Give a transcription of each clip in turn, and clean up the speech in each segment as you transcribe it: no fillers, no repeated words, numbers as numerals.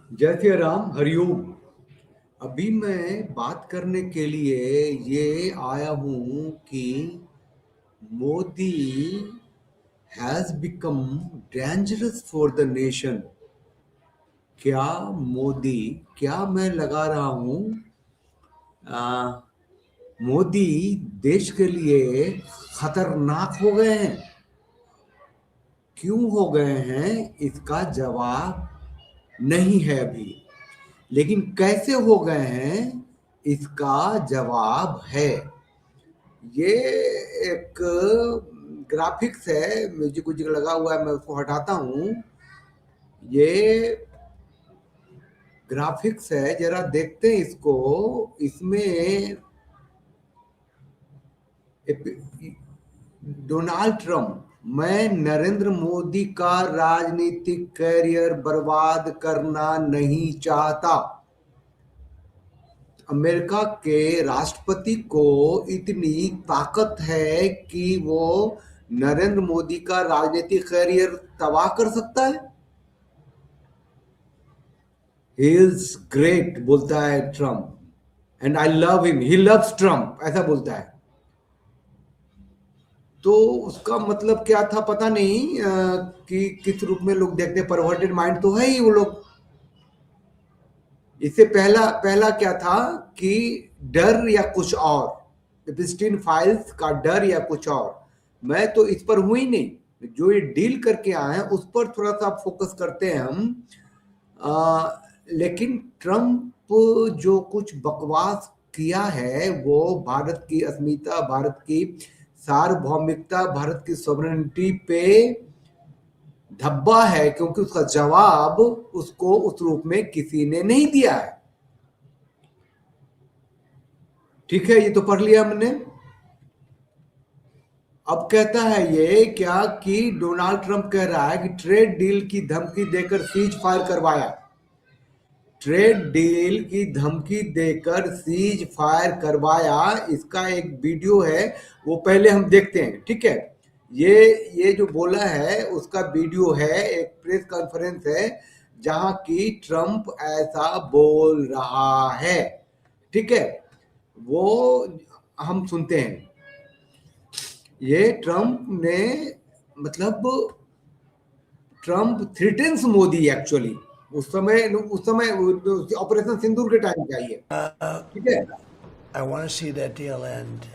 जय श्री राम, हरिओम। अभी मैं बात करने के लिए ये आया हूँ कि Modi has become dangerous for the nation. क्या मोदी, क्या मैं लगा रहा हूँ, मोदी देश के लिए खतरनाक हो गए हैं। क्यों हो गए हैं इसका जवाब नहीं है अभी, लेकिन कैसे हो गए हैं इसका जवाब है। ये एक ग्राफिक्स है, म्यूजिक व्यूजिक लगा हुआ है, मैं उसको हटाता हूँ। ये ग्राफिक्स है, जरा देखते हैं इसको। इसमें डोनाल्ड ट्रंप, मैं नरेंद्र मोदी का राजनीतिक कैरियर बर्बाद करना नहीं चाहता। अमेरिका के राष्ट्रपति को इतनी ताकत है कि वो नरेंद्र मोदी का राजनीतिक करियर तबाह कर सकता है। ही इज ग्रेट बोलता है Trump, and I love him, he loves Trump, ऐसा बोलता है। तो उसका मतलब क्या था पता नहीं, कि किस रूप में लोग देखते। परवर्टेड माइंड तो है ही वो लोग। इससे पहला पहला क्या था कि डर या कुछ और, एपिस्टीन फाइल्स का डर या कुछ और। मैं तो इस पर हूं ही नहीं, जो ये डील करके आए हैं उस पर थोड़ा सा फोकस करते हैं हम। लेकिन ट्रम्प जो कुछ बकवास किया है वो भारत की अस्मिता, भारत की सार्वभौमिकता, भारत की सॉवरेनिटी पे धब्बा है, क्योंकि उसका जवाब उसको उस रूप में किसी ने नहीं दिया है। ठीक है, ये तो पढ़ लिया हमने। अब कहता है ये क्या कि डोनाल्ड ट्रंप कह रहा है कि ट्रेड डील की धमकी देकर सीज फायर करवाया। ट्रेड डील की धमकी देकर सीज फायर करवाया, इसका एक वीडियो है, वो पहले हम देखते हैं। ठीक है, ये जो बोला है उसका वीडियो है, एक प्रेस कॉन्फ्रेंस है जहां की ट्रंप ऐसा बोल रहा है। ठीक है, वो हम सुनते हैं। ये ट्रंप ने, मतलब ट्रंप थ्रेटन्स मोदी एक्चुअली। उस समय ऑपरेशन सिंदूर के टाइम का ही है। ठीक है, I want to see that deal end.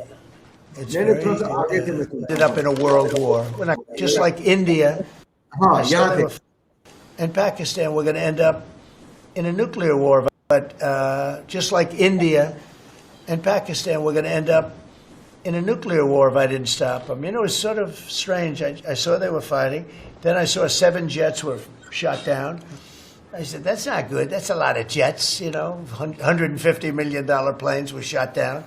It's नहीं very थोड़ा सा आगे से मैं ended सुनता up in a world war. We're not, just like India, हूँ। हाँ, I saw यहाँ they से were, and Pakistan, we're going to end up in a nuclear war. But just like India and Pakistan, we're going to end up in a nuclear war if I didn't stop them. You know, it's sort of strange. I saw they were fighting. Then I saw 7 jets were shot down. I said, that's not good. That's a lot of jets, you know. $150 million planes were shot down.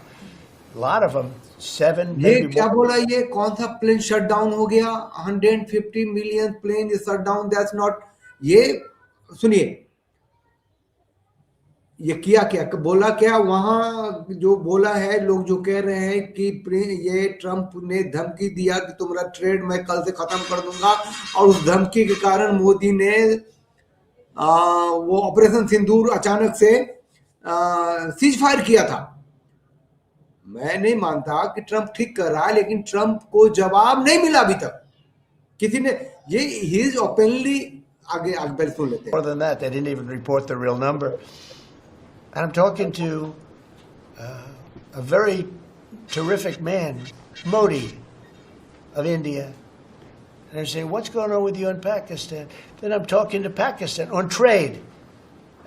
A lot of them. 7, ये maybe क्या more. बोला, ये कौन सा plane shut down हो गया? 150 million plane is shut down, that's not. ये सुनिए, ये किया क्या, बोला क्या वहां? जो बोला है, लोग जो कह रहे हैं कि ये ट्रंप ने धमकी दिया कि तुम्हारा ट्रेड मैं कल से खत्म कर दूंगा, और उस धमकी के कारण मोदी ने वो ऑपरेशन सिंदूर अचानक से सीज फायर किया था। मैं नहीं मानता कि ट्रंप ठीक कर रहा है, लेकिन ट्रंप को जवाब नहीं मिला अभी तक किसी ने। ये ही इज ओपनली, आगे आगे पहले सुन लेते हैं। More than that, they didn't even report the real number. And I'm talking to a very terrific man, Modi of India. And I say, what's going on with you in Pakistan? Then I'm talking to Pakistan on trade.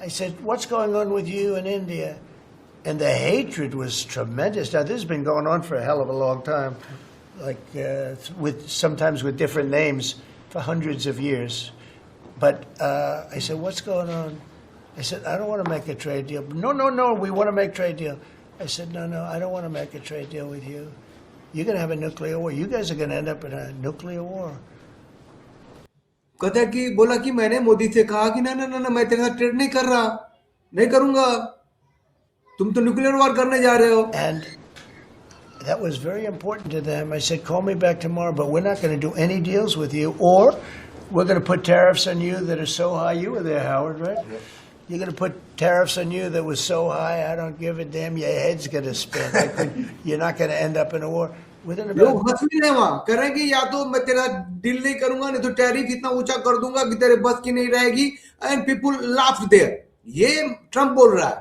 I said, what's going on with you in India? And the hatred was tremendous. Now, this has been going on for a hell of a long time, like sometimes with different names for hundreds of years. But I said, what's going on? I said, I don't want to make a trade deal. No, we want to make trade deal. I said, no, I don't want to make a trade deal with you. You're going to have a nuclear war. You guys are going to end up in a nuclear war. कहता है कि बोला कि मैंने मोदी से कहा कि ना ना ना ना, मैं तेरे साथ ट्रेड नहीं कर रहा, नहीं करूंगा, तुम तो न्यूक्लियर वार करने जा रहे हो। And that was very important to them. I said, call me back tomorrow, but we're not going to do any deals with you, or we're going to put tariffs on you that are so high. You were there, Howard, right? You're going to put tariffs on you that was so high, I don't give a damn. Your head's going to spin. You're not going to end up in a war. Within about लोग हंस भी रहे वहां, कह रहे हैं कि या तो मैं तेरा डील नहीं करूंगा, नहीं तो टैरिफ इतना ऊंचा कर दूंगा कि तेरे बस की नहीं रहेगी. And people laughed there. ये ट्रम्प बोल रहा है.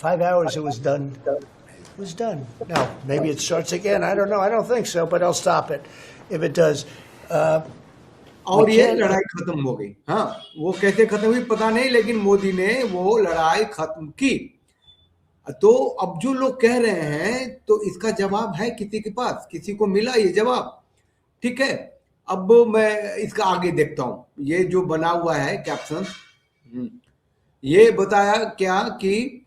5 hours, it was done. It was done. Now, maybe it starts again. I don't know. I don't think so, but I'll stop it if it does. और ये लड़ाई खत्म हो गई. हाँ, वो कैसे खत्म हुई पता नहीं, लेकिन मोदी ने वो लड़ाई खत्म की. तो अब जो लोग कह रहे हैं, तो इसका जवाब है किसी के पास, किसी को मिला ये जवाब. ठीक है, अब मैं इसका आगे देखता हूं. ये जो बना हुआ है कैप्शन, ये बताया क्या कि,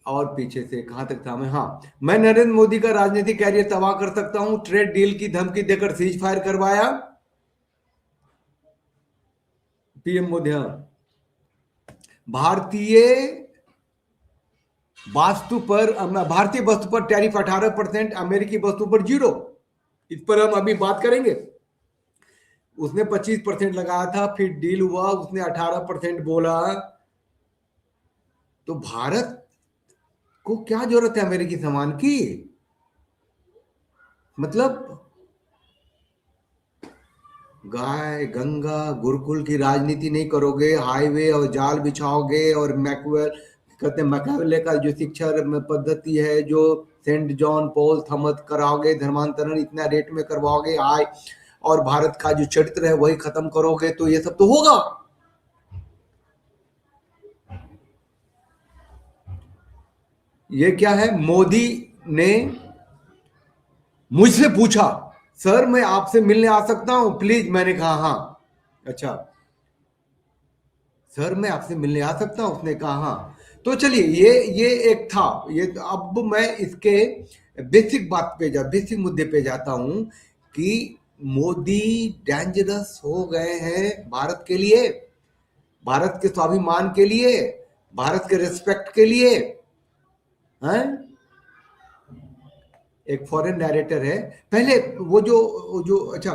और पीछे से कहां तक था मैं. हाँ, मैं नरेंद्र मोदी का राजनीतिक कैरियर तबाह कर सकता हूं, ट्रेड डील की धमकी देकर सीज फायर करवाया. पीएम मोदी. हाँ, भारतीय वस्तु पर टैरिफ 18%, अमेरिकी वस्तु पर 0. इस पर हम अभी बात करेंगे. उसने 25% लगाया था, फिर डील हुआ, उसने 18% बोला. तो भारत को क्या जरूरत है अमेरिकी सामान की? मतलब गाय गंगा गुरुकुल की राजनीति नहीं करोगे, हाईवे और जाल बिछाओगे, और मैकियावेली का जो शिक्षा पद्धति है, जो सेंट जॉन पॉल थॉमस कराओगे, धर्मांतरण इतना रेट में करवाओगे, आय और भारत का जो चरित्र है वही खत्म करोगे, तो ये सब तो होगा. ये क्या है? मोदी ने मुझसे पूछा, सर मैं आपसे मिलने आ सकता हूं प्लीज? मैंने कहा हाँ. अच्छा सर मैं आपसे मिलने आ सकता हूं? उसने कहा हाँ. तो चलिए, ये एक था. ये अब मैं इसके बेसिक मुद्दे पे जाता हूं कि मोदी डेंजरस हो गए हैं भारत के लिए, भारत के स्वाभिमान के लिए, भारत के रिस्पेक्ट के लिए. हैं? एक फॉरेन डायरेक्टर है, पहले वो जो अच्छा,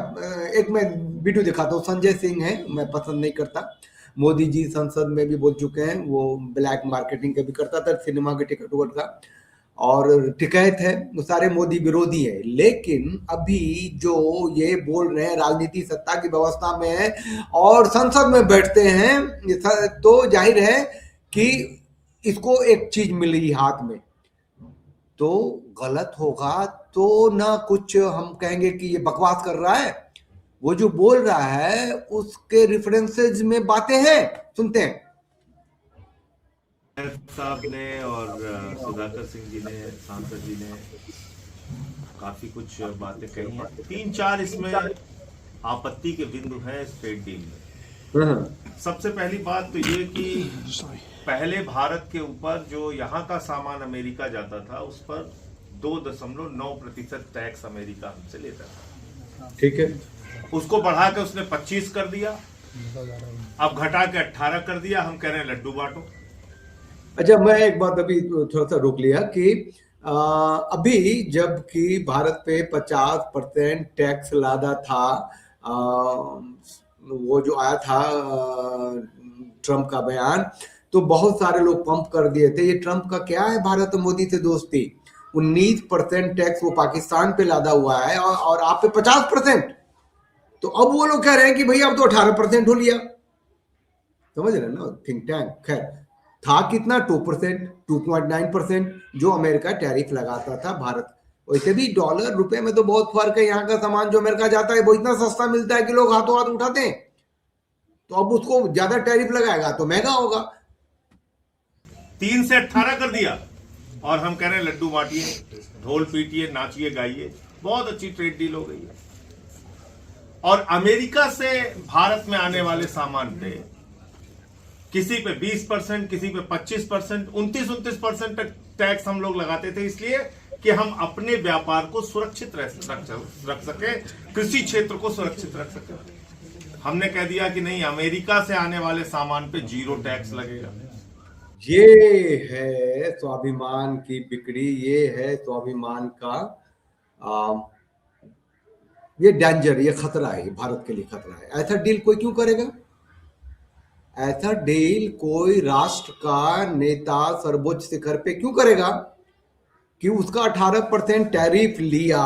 एक मैं वीडियो दिखाता हूँ. संजय सिंह है, मैं पसंद नहीं करता. मोदी जी संसद में भी बोल चुके हैं, वो ब्लैक मार्केटिंग का भी करता था, सिनेमा के टिकट का, और टिकैत है, वो सारे मोदी विरोधी है. लेकिन अभी जो ये बोल रहे हैं राजनीति सत्ता की व्यवस्था में है और संसद में बैठते हैं, तो जाहिर है कि इसको एक चीज मिली हाथ में, तो गलत होगा तो ना कुछ हम कहेंगे कि ये बकवास कर रहा है. वो जो बोल रहा है उसके रेफरेंसेस में बातें हैं, सुनते हैं. साहब ने और सुधाकर सिंह जी ने, सांसद जी ने काफी कुछ बातें कही हैं. 3-4 इसमें आपत्ति के बिंदु हैं इस ट्रेड डील में. सबसे पहली बात तो ये कि पहले भारत के ऊपर जो यहाँ का सामान अमेरिका जाता था उस पर 2.9% टैक्स अमेरिका हमसे लेता था. ठीक है, उसको बढ़ा के उसने 25 कर दिया, अब घटा के 18 कर दिया. हम कह रहे हैं लड्डू बांटो. अच्छा, मैं एक बात अभी थोड़ा सा रोक लिया कि अभी जबकि भारत पे 50% टैक्स लादा था, वो जो आया था ट्रम्प का बयान, तो बहुत सारे लोग पंप कर दिए थे. ये ट्रम्प का क्या है भारत और मोदी से दोस्ती? 19% टैक्स वो पाकिस्तान पे लादा हुआ है, और आप पे 50%. तो अब वो लोग कह रहे हैं कि भैया अब तो 18% हो लिया. समझ रहे हैं ना? Think tank. खैर, था कितना? 2%, 2.9% जो अमेरिका टैरिफ लगाता था भारत. वैसे भी डॉलर रुपए में तो बहुत फर्क है. यहाँ का सामान जो अमेरिका जाता है वो इतना सस्ता मिलता है कि लोग हाथों हाथ उठाते हैं. तो अब उसको ज्यादा टैरिफ लगाएगा तो महंगा होगा. 3 से 18 कर दिया, और हम कह रहे हैं लड्डू बांटिए, ढोल पीटिए, नाचिए गाइए. बहुत अच्छी ट्रेड डील हो गई है. और अमेरिका से भारत में आने वाले सामान पे किसी पे 20%, किसी पे 25%, 29% तक टैक्स हम लोग लगाते थे, इसलिए कि हम अपने व्यापार को सुरक्षित रख सके, कृषि क्षेत्र को सुरक्षित रख सके. हमने कह दिया कि नहीं, अमेरिका से आने वाले सामान पे 0 टैक्स लगेगा. ये है स्वाभिमान की बिक्री, ये है स्वाभिमान का ये डेंजर, ये खतरा है, ये भारत के लिए खतरा है। ऐसा डील कोई क्यों करेगा? ऐसा डील कोई राष्ट्र का नेता सर्वोच्च शिखर पे क्यों करेगा कि उसका 18% टैरिफ लिया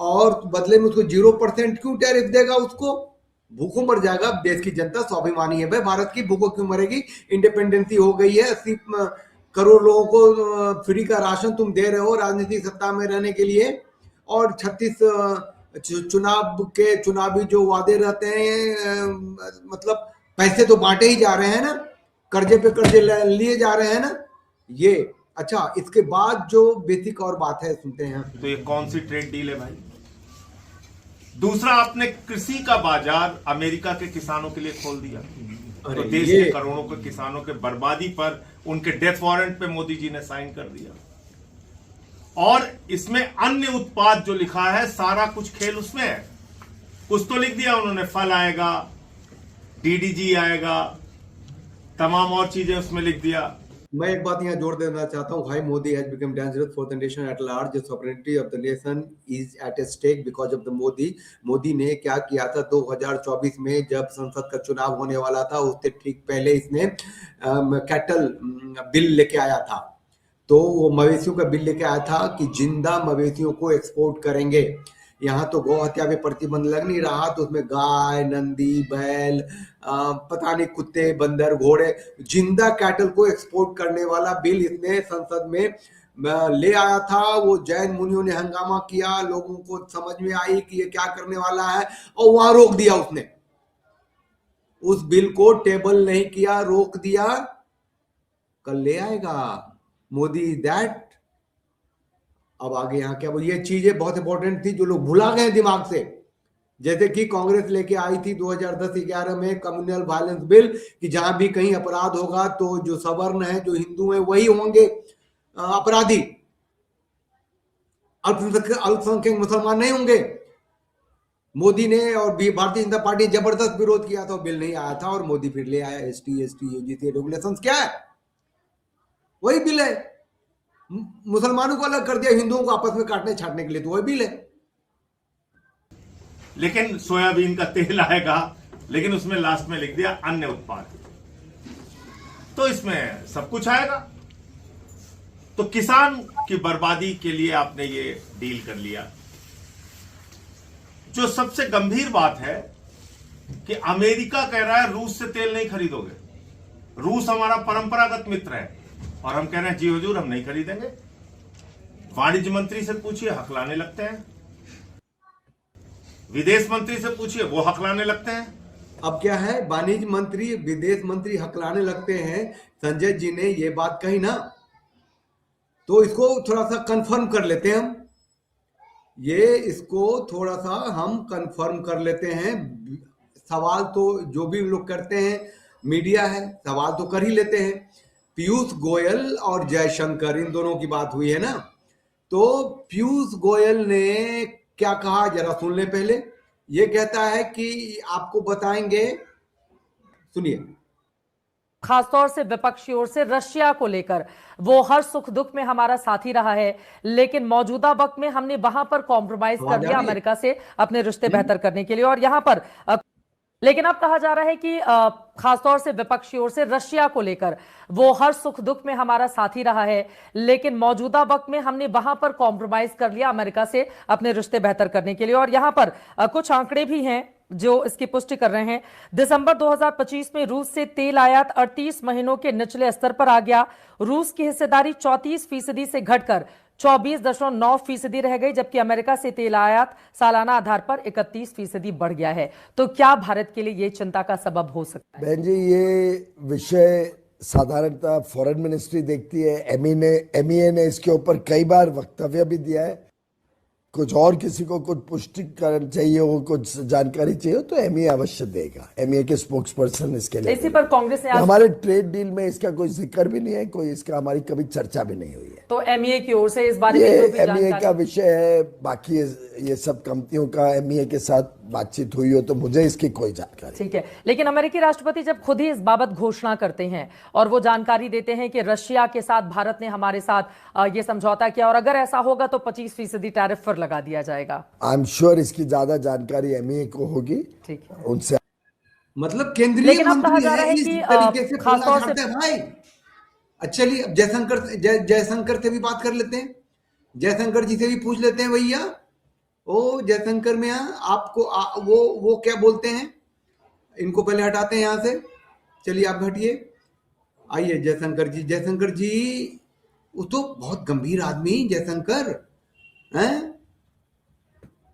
और बदले में उसको 0% क्यों टैरिफ देगा? उसको भूखों मर जाएगा देश की जनता, स्वाभिमानी है भाई भारत की, भूखों क्यों मरेगी? इंडिपेंडेंसी हो गई है, 80 करोड़ लोगों को फ्री का राशन तुम दे रहे हो राजनीतिक सत्ता में रहने के लिए, और 36 चुनाव के चुनावी जो वादे रहते हैं, मतलब पैसे तो बांटे ही जा रहे हैं ना, कर्जे पे कर्जे लिए जा रहे हैं ना ये। अच्छा, इसके बाद जो बेसिक और बात है सुनते हैं। तो ये कौन सी ट्रेड डील है भाई? दूसरा, आपने कृषि का बाजार अमेरिका के किसानों के लिए खोल दिया, तो देश के करोड़ों के किसानों के बर्बादी पर उनके डेथ वारंट पे मोदी जी ने साइन कर दिया। और इसमें अन्य उत्पाद जो लिखा है, सारा कुछ खेल उसमें है। कुछ तो लिख दिया उन्होंने, फल आएगा, डीडीजी आएगा, तमाम और चीजें उसमें लिख दिया। मैं एक बात यहाँ जोड़ देना चाहता हूँ, भाई Modi has become dangerous for the nation at large, the sovereignty of the nation is at a stake because of the Modi. Modi ने क्या किया था 2024 में जब संसद का चुनाव होने वाला था, उससे ठीक पहले इसने कैटल बिल लेके आया था। तो वो मवेशियों का बिल लेके आया था कि जिंदा मवेशियों को एक्सपोर्ट करेंगे। यहाँ तो गौ हत्या पे प्रतिबंध लग नहीं रहा, तो उसमें गाय, नंदी, बैल, पता नहीं कुत्ते, बंदर, घोड़े, जिंदा कैटल को एक्सपोर्ट करने वाला बिल इसने संसद में ले आया था। वो जैन मुनियों ने हंगामा किया, लोगों को समझ में आई कि ये क्या करने वाला है, और वहां रोक दिया उसने। उस बिल को टेबल नहीं किया, रोक दिया। कल ले आएगा मोदी दैट। अब आगे यहाँ क्या, ये चीजें बहुत इंपॉर्टेंट थी जो लोग भुला गए दिमाग से। जैसे कि कांग्रेस लेके आई थी 2010-11 में कम्युनल वायलेंस बिल, कि जहां भी कहीं अपराध होगा तो जो सवर्ण है, जो हिंदू है, वही होंगे अपराधी, अल्पसंख्यक मुसलमान नहीं होंगे। मोदी ने और भारतीय जनता पार्टी ने जबरदस्त विरोध किया था, बिल नहीं आया था, और मोदी फिर ले आया। ST, ST, UGC रेगुलेशन क्या है? वही बिल है। मुसलमानों को अलग कर दिया, हिंदुओं को आपस में काटने छाटने के लिए, तो वही बिल है। लेकिन सोयाबीन का तेल आएगा, लेकिन उसमें लास्ट में लिख दिया अन्य उत्पाद, तो इसमें सब कुछ आएगा। तो किसान की बर्बादी के लिए आपने ये डील कर लिया। जो सबसे गंभीर बात है कि अमेरिका कह रहा है रूस से तेल नहीं खरीदोगे। रूस हमारा परंपरागत मित्र है, और हम कह रहे हैं जी हुजूर हम नहीं खरीदेंगे। वाणिज्य मंत्री से पूछिए, हकलाने लगते हैं। विदेश मंत्री से पूछिए, वो हकलाने लगते हैं। अब क्या है, वाणिज्य मंत्री, विदेश मंत्री हकलाने लगते हैं। संजय जी ने ये बात कही ना, तो इसको थोड़ा सा कंफर्म कर लेते हैं हम। इसको थोड़ा सा हम कंफर्म कर लेते हैं। सवाल तो जो भी लोग करते हैं, मीडिया है, सवाल तो कर ही लेते हैं। पीयूष गोयल और जयशंकर, इन दोनों की बात हुई है ना, तो पीयूष गोयल ने क्या कहा जरा सुन ले पहले। ये कहता है कि आपको बताएंगे, सुनिए। खासतौर से विपक्ष की ओर से रशिया को लेकर, वो हर सुख दुख में हमारा साथी रहा है, लेकिन मौजूदा वक्त में हमने वहां पर कॉम्प्रोमाइज कर दिया अमेरिका से अपने रिश्ते बेहतर करने के लिए। और यहां पर लेकिन अब कहा जा रहा है कि खासतौर से विपक्ष की ओर से रशिया को लेकर, वो हर सुख दुख में हमारा साथी रहा है, लेकिन मौजूदा वक्त में हमने वहां पर कॉम्प्रोमाइज कर लिया अमेरिका से अपने रिश्ते बेहतर करने के लिए। और यहां पर कुछ आंकड़े भी हैं जो इसकी पुष्टि कर रहे हैं। दिसंबर 2025 में रूस से तेल आयात 38 महीनों के निचले स्तर पर आ गया। रूस की हिस्सेदारी 34% से घटकर 24.9% रह गई, जबकि अमेरिका से तेल आयात सालाना आधार पर 31% बढ़ गया है। तो क्या भारत के लिए यह चिंता का सबब हो सकता है? बहन जी, ये विषय साधारणतः फॉरेन मिनिस्ट्री देखती है। MEA ने इसके ऊपर कई बार वक्तव्य भी दिया है। कुछ और किसी को कुछ पुष्टिकरण चाहिए हो, कुछ जानकारी चाहिए हो, तो MEA अवश्य देगा। MEA के स्पोक्स पर्सन इसके लिए। इसी पर कांग्रेस ने हमारे ट्रेड डील में इसका कोई जिक्र भी नहीं है, कोई इसका हमारी कभी चर्चा भी नहीं हुई है। तो MEA की ओर से इस बारे में ये MEA का विषय है। बाकी ये सब कंपनियों का MEA के साथ बातचीत हुई हो तो मुझे इसकी कोई जानकारी ठीक है, लेकिन अमेरिकी राष्ट्रपति जब खुद ही इस बाबत घोषणा करते हैं और वो जानकारी देते हैं कि रशिया के साथ भारत ने हमारे साथ ये समझौता किया और अगर ऐसा होगा तो 25% टैरिफ पर लगा दिया जाएगा। आई एम श्योर इसकी ज्यादा जानकारी एमईए को होगी, ठीक है, उनसे। मतलब केंद्रीय लेकिन अब कहा मंत्री जा रहा है, है इस कि तरीके से खासतौर बोलना से चाहते हैं भाई। अच्छा चलिए अब जयशंकर से भी बात कर लेते हैं, जयशंकर जी से भी पूछ लेते हैं। भैया ओ जयशंकर में आपको वो क्या बोलते हैं, इनको पहले हटाते हैं यहाँ से। चलिए आप हटिए, आइए जयशंकर जी। जयशंकर जी वो तो बहुत गंभीर आदमी जयशंकर हैं,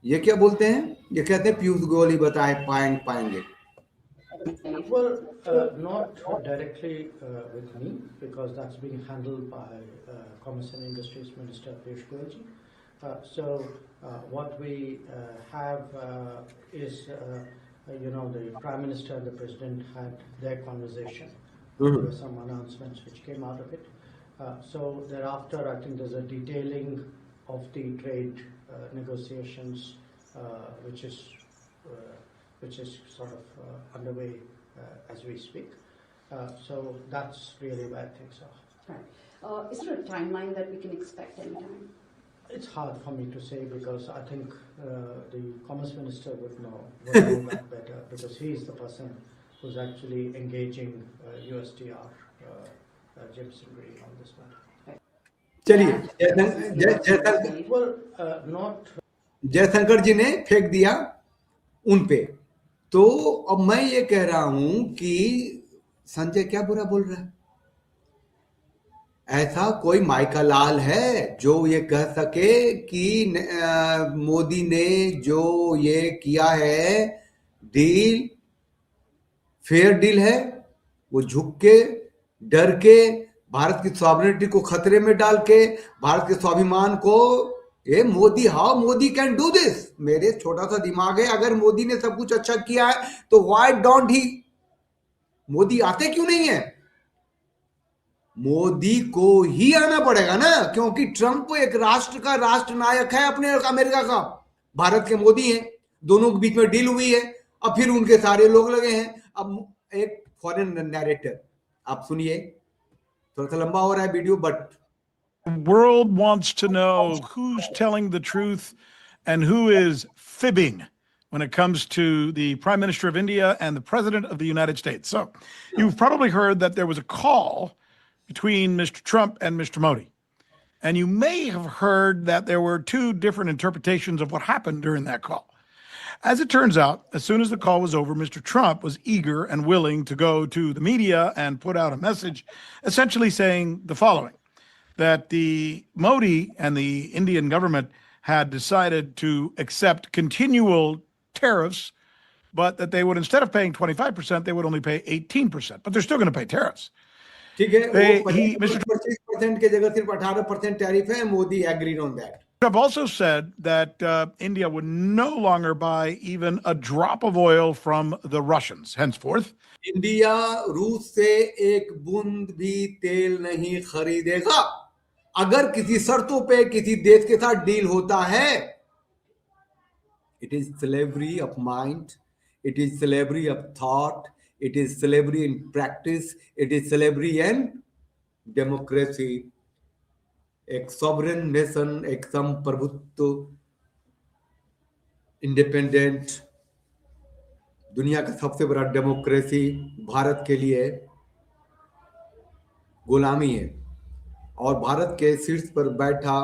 ये क्या बोलते हैं, ये कहते हैं पीयूष गोयल ही बताए पाएंगे। Well, not directly with me because that's being handled by Commerce and Industries Minister Piyush Goyal ji. So what we have is, the Prime Minister and the President had their conversation. There were some announcements which came out of it. So thereafter, I think there's a detailing of the trade negotiations, which is sort of underway as we speak. So that's really where things are. Right. Is there a timeline that we can expect anytime? It's hard for me to say because I think the Commerce Minister would know that better because he is the person who's actually engaging USTR, Jimson Green on this matter. चलिए Well, not. Jaishankar जी ने फेंक दिया उन पे। तो अब मैं ये कह रहा हूं कि संजय क्या बुरा बोल रहा है, ऐसा कोई माइका लाल है जो ये कह सके कि मोदी ने जो ये किया है डील फेयर डील है, वो झुक के डर के भारत की सॉवरेनिटी को खतरे में डाल के भारत के स्वाभिमान को, ये Modi, how Modi can do this. मेरे छोटा सा दिमाग है, अगर मोदी ने सब कुछ अच्छा किया है तो व्हाई डोंट ही, मोदी आते क्यों नहीं है? मोदी को ही आना पड़ेगा ना, क्योंकि ट्रंप एक राष्ट्र का राष्ट्र नायक है अपने, अमेरिका का, भारत के मोदी हैं, दोनों के बीच में डील हुई है। अब फिर उनके सारे लोग लगे हैं। अब एक फॉरेन नैरेटर आप सुनिए, थोड़ा सा लंबा हो रहा है video, but The world wants to know who's telling the truth and who is fibbing when it comes to the Prime Minister of India and the President of the United States. So you've probably heard that there was a call between Mr. Trump and Mr. Modi. And you may have heard that there were two different interpretations of what happened during that call. As it turns out, as soon as the call was over, Mr. Trump was eager and willing to go to the media and put out a message essentially saying the following: that the Modi and the Indian government had decided to accept continual tariffs, but that they would, instead of paying 25%, they would only pay 18%, but they're still going to pay tariffs. ठीक है, वो Mr. 25% की जगह सिर्फ 18% tariff है। Modi agreed on that. Trump also said that India would no longer buy even a drop of oil from the Russians henceforth. India रूस से एक बूंद भी तेल नहीं खरीदेगा अगर किसी शर्तों पे किसी देश के साथ डील होता है। It is slavery of mind, it is slavery of thought, it is slavery in practice, it is slavery in democracy. एक सॉवरेन नेशन, एक संप्रभुत्व, इंडिपेंडेंट, दुनिया का सबसे बड़ा डेमोक्रेसी भारत के लिए गुलामी है। और भारत के शीर्ष पर बैठा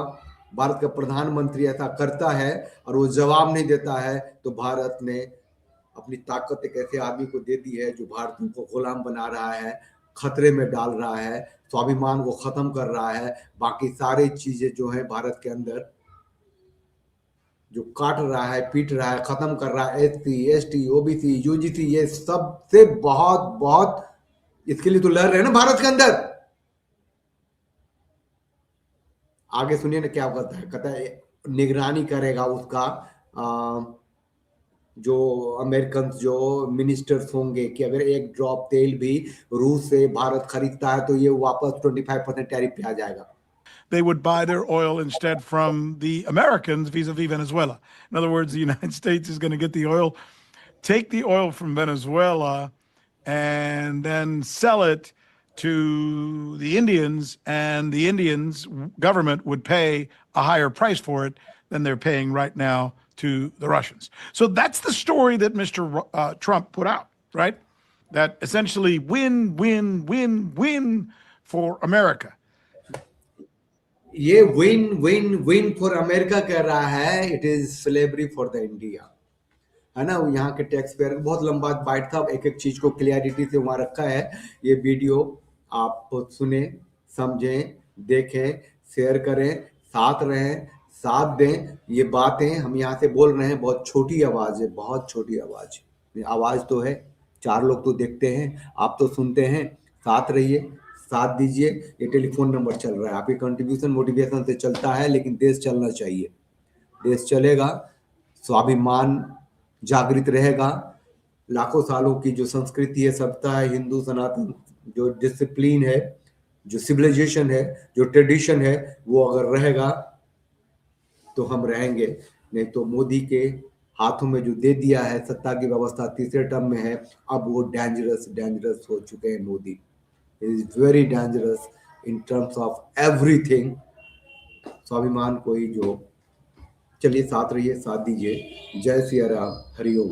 भारत का प्रधानमंत्री ऐसा करता है और वो जवाब नहीं देता है, तो भारत ने अपनी ताकत एक ऐसे आदमी को दे दी है जो भारतीयों को गुलाम बना रहा है, खतरे में डाल रहा है, स्वाभिमान को खत्म कर रहा है। बाकी सारी चीजें जो है भारत के अंदर जो काट रहा है, पीट रहा है, खत्म कर रहा है, एससी, एसटी, ओबीसी, यूजीसी, ये सबसे बहुत बहुत इसके लिए तो लड़ रहे हैं ना भारत के अंदर। आगे सुनिए ना क्या कहता है निगरानी करेगा उसका जो अमेरिकन जो मिनिस्टर्स होंगे कि अगर एक ड्रॉप तेल भी रूस से भारत खरीदता है तो ये वापस 25% टैरिफ पे आ जाएगा। they would buy their oil instead from the Americans vis-a-vis Venezuela. In other words, the United States is going to get the oil, take the oil from Venezuela, and then sell it to the Indians, and the Indians government would pay a higher price for it than they're paying right now to the Russians. So that's the story that Mr. Trump put out, right? That essentially win, win, win, win for America. ये win win win for America कह रहा है, it is slavery for the India, है ना। यहाँ के tax payer, बहुत लंबा बाइट था, एक एक चीज को क्लियरिटी से वहां रखा है। ये वीडियो आप सुने, समझें, देखें, शेयर करें, साथ रहें, साथ दें। ये बातें हम यहाँ से बोल रहे हैं, बहुत छोटी आवाज है, बहुत छोटी आवाज। आवाज तो है, 4 लोग तो देखते हैं, आप तो सुनते हैं। साथ रहिए, साथ दीजिए। ये टेलीफोन नंबर चल रहा है, आपकी कंट्रीब्यूशन मोटिवेशन से चलता है, लेकिन देश चलना चाहिए। देश चलेगा, स्वाभिमान जागृत रहेगा। लाखों सालों की जो संस्कृति है, सभ्यता है, हिंदू सनातन जो डिसिप्लिन है, जो सिविलाइजेशन है, जो ट्रेडिशन है, वो अगर रहेगा तो हम रहेंगे। नहीं तो मोदी के हाथों में जो दे दिया है सत्ता की व्यवस्था, तीसरे टर्म में है, अब वो डेंजरस हो चुके हैं। Modi is very dangerous in terms of everything. स्वाभिमान कोई जो, चलिए साथ रहिए, साथ दीजिए। जय सिया राम, हरिओम।